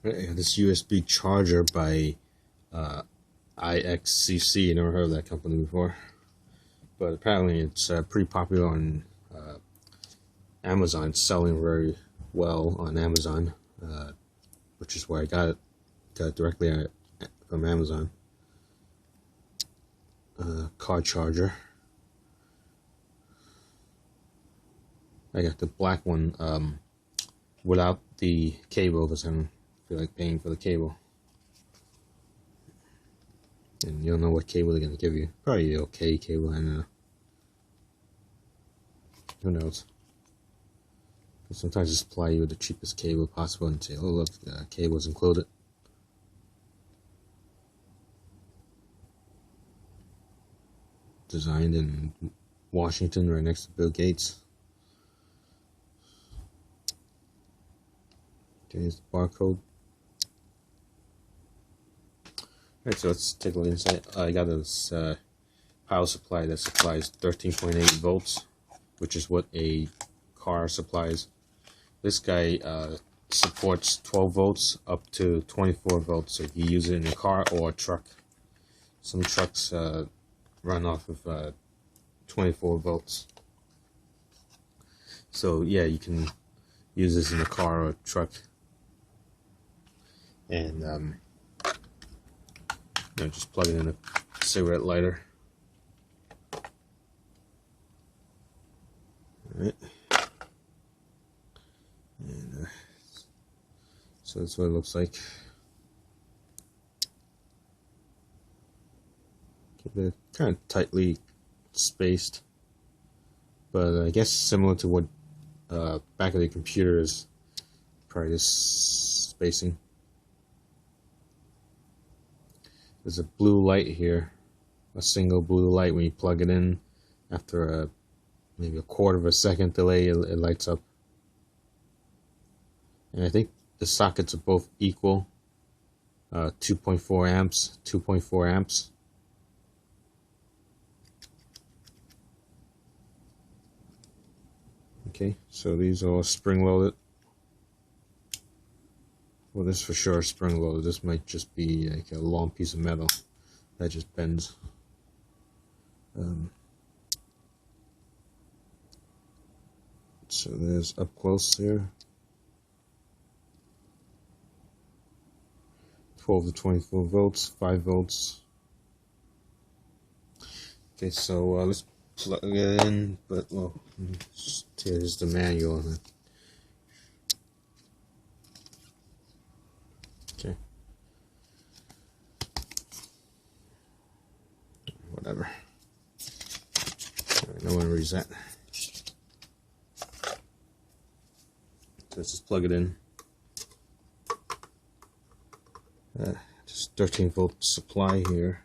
I got this USB charger by IXCC. Never heard of that company before, but apparently it's pretty popular on Amazon. It's selling very well on Amazon, which is where I got it. Got it directly from Amazon. Car charger. I got the black one without the cable because I don't feel like paying for the cable. And you don't know what cable they're going to give you. Probably the okay cable, I don't know. Who knows? But sometimes they supply you with the cheapest cable possible and say, oh look, the cable's included. Designed in Washington, right next to Bill Gates. Okay, here's the barcode. Alright, so let's take a look inside. I got this power supply that supplies 13.8 volts, which is what a car supplies. This guy supports 12 volts up to 24 volts, so you use it in a car or a truck. Some trucks run off of 24 volts. So yeah, you can use this in a car or a truck. And just plug it in a cigarette lighter. Alright. And so that's what it looks like. They're kind of tightly spaced, but I guess similar to what back of the computer is, probably this spacing. There's a blue light here, a single blue light. When you plug it in, after maybe a quarter of a second delay, it lights up. And I think the sockets are both equal, 2.4 amps, 2.4 amps. Okay, so these are all spring loaded. Well, this for sure is spring loaded. This might just be like a long piece of metal that just bends. So there's up close here. 12 to 24 volts, 5 volts. Okay, so let's plug it in, but well, here's the manual. Okay. Whatever. Alright, no one reads that. So let's just plug it in. Just 13 volt supply here.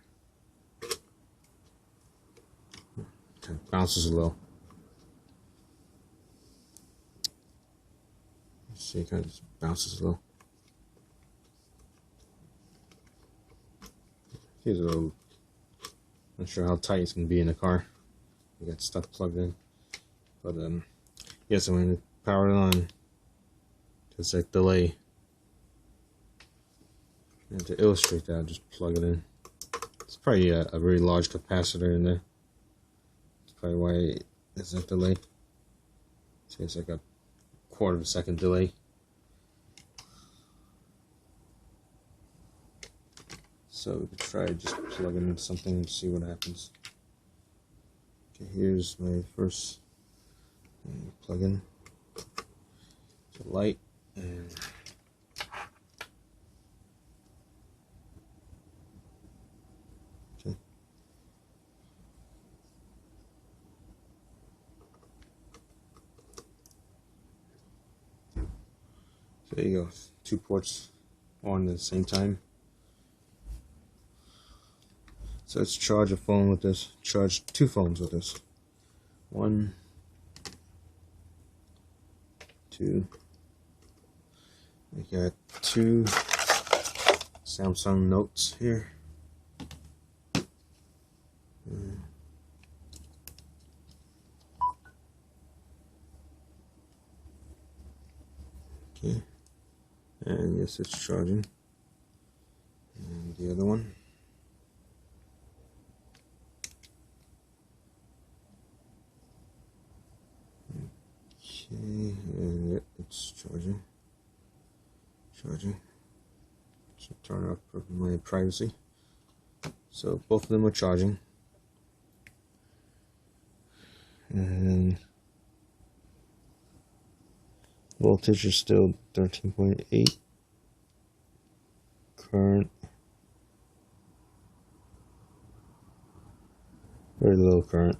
Kind of bounces a little. See, it kind of just bounces a little. Here's a little. Not sure how tight it's gonna be in the car. We got stuff plugged in, but yeah. So when you power it on, there's that delay. And to illustrate that, I'll just plug it in. It's probably a very large capacitor in there. That's probably why there's that delay. See, it's like a quarter of a second delay. So we could try just plugging into something and see what happens. Okay, here's my first plug in. It's a light and okay. So there you go. 2 ports on at the same time. So let's charge a phone with this. Charge 2 phones with this. 1, 2. We got 2 Samsung Notes here. Okay. And yes, it's charging. And the other one. Okay, and yep, it's charging. So turn off my privacy. So both of them are charging. And voltage is still 13.8. Current, very low current.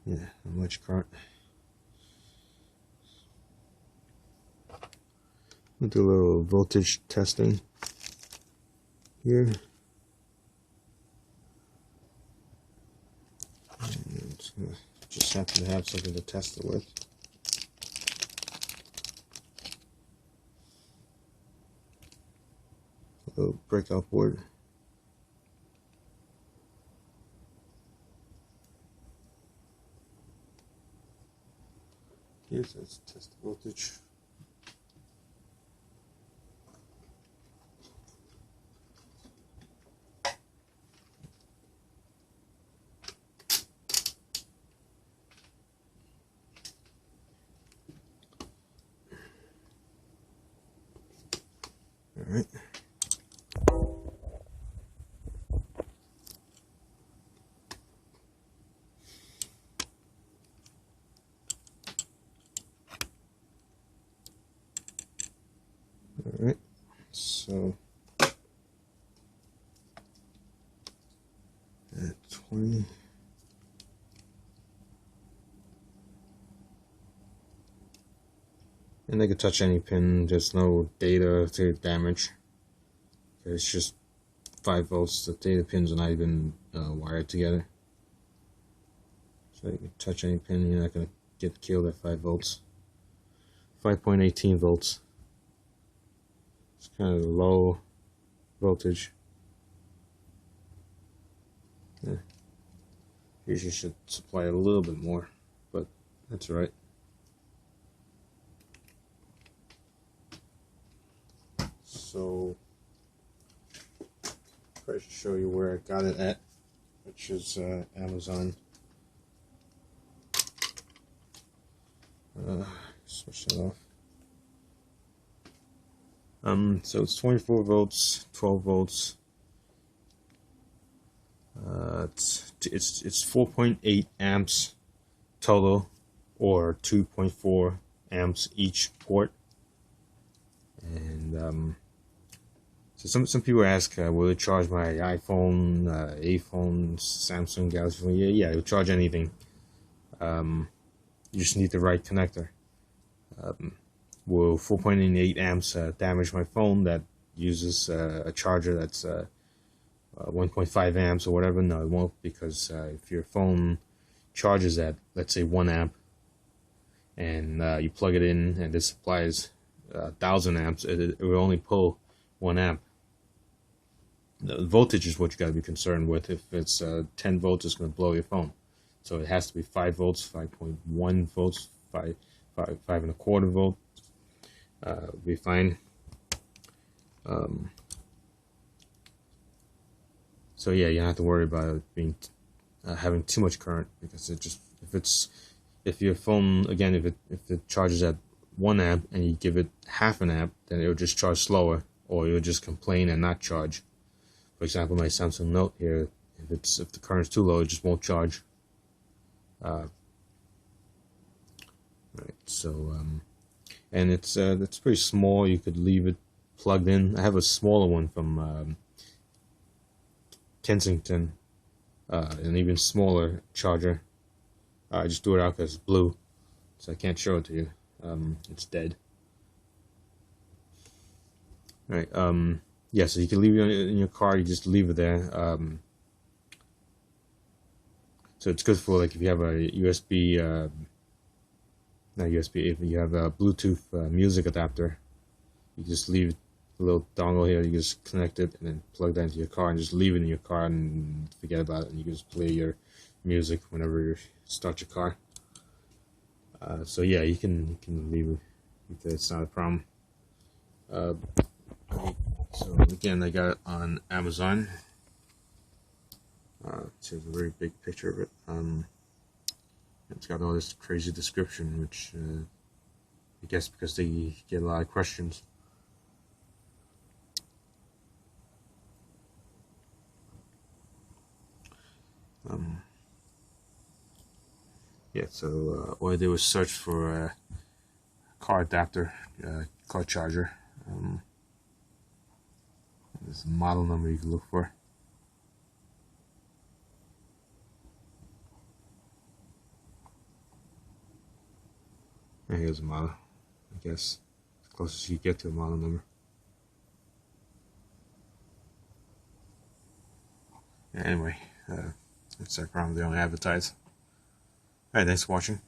Yeah, not much current. We'll do a little voltage testing here. And just happen to have something to test it with. A little breakout board. Yes, let's test the voltage. All right. Alright, so at 20, and they could touch any pin, there's no data to damage. It's just 5 volts, the data pins are not even wired together. So you can touch any pin, you're not going to get killed at 5 volts. 5.18 volts. It's kind of low voltage. Yeah. Usually should supply a little bit more, but that's right. So I should show you where I got it at, which is Amazon. Switch that off. So it's 24 volts, 12 volts. It's 4.8 amps total, or 2.4 amps each port. And so some people ask, will it charge my iPhone, iPhone, Samsung Galaxy phone? Yeah, it'll charge anything. You just need the right connector. Will 4.8 amps damage my phone that uses a charger that's 1.5 amps or whatever? No, it won't, because if your phone charges at, let's say, 1 amp, and you plug it in and this supplies 1,000 amps, it will only pull 1 amp. The voltage is what you got to be concerned with. If it's 10 volts, it's going to blow your phone. So it has to be 5 volts, 5.1 volts, 5.25 volt. Will be fine. So yeah, you don't have to worry about it being having too much current, because it just, if your phone, again, if it charges at 1 amp and you give it half an amp, then it will just charge slower, or it will just complain and not charge. For example, my Samsung Note here, if the current's too low, it just won't charge. Right, so and it's pretty small. You could leave it plugged in. I have a smaller one from Kensington, an even smaller charger. I just threw it out because it's blue, so I can't show it to you. It's dead. All right. Yeah, so you can leave it in your car. You just leave it there. So it's good for, like, if you have a USB, not USB, if you have a Bluetooth music adapter, you just leave a little dongle here, you just connect it and then plug that into your car and just leave it in your car and forget about it, and you can just play your music whenever you start your car. So yeah, you can leave it. It's not a problem. So again, I got it on Amazon. It's a very big picture of it. It's got all this crazy description, which I guess because they get a lot of questions. Yeah, so all I did was search for a car adapter, car charger. There's a model number you can look for. And here's a model, I guess, as close as you get to a model number. Yeah, anyway, that's that problem they only advertise. Alright, thanks for watching.